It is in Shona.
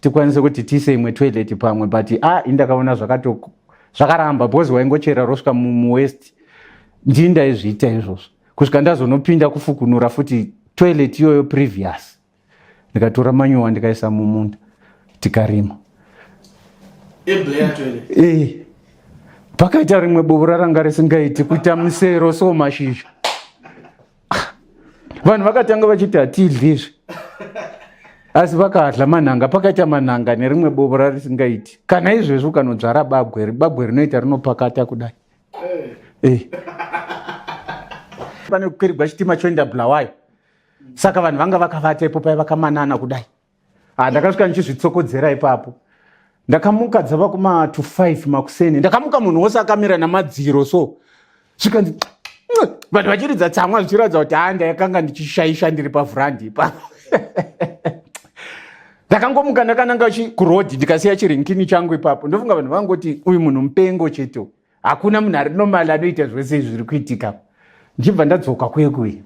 tikwanise kuti tiise imwe toilet pamwe, but indakaona zvakaramba because waingochera rosvika muwest ndindaizviita izvozvo kusvika ndazonopinda kufukunura futi toilet iyoyo previous. Ndikatora manyowa ndikaisa mumunda tikarima. Pakaita rimwe bovura ranga risingaiti kuita musero so mashizha. Vanhu vakatanga vachiti hatidlizve. Asi vakadla manhanga, pakaita manhanga nerimwe bovura risingaiti. Kana izvezvo kanodzvara babwe rinoita rinopakata kudai. Pane kukwirigwa chitima choenda Bulawayo. Saka vanhu vanga vakavata ipo vakamanana kudai. Ndakasvika ndichizvitsokodzera ipapo. Ndakamuka dzava kuma 2:05 makuseni. Ndakamuka munhu wose akamira namadziro so. Svika vanhu vachiridza tsamwa zvichiratidza kuti ndakanga ndichishaisha ndiri pavhurandi ipapo. Ndakangomuka ndakananga kuroad ndikasiya chirinkini changu ipapo. Ndofunga vanhu vangoti uyu munhu mupengo cheto. Hakuna munhu ari normal anoita zvese izvi zviri kuitika. Ndibva ndadzoka kwekuyi.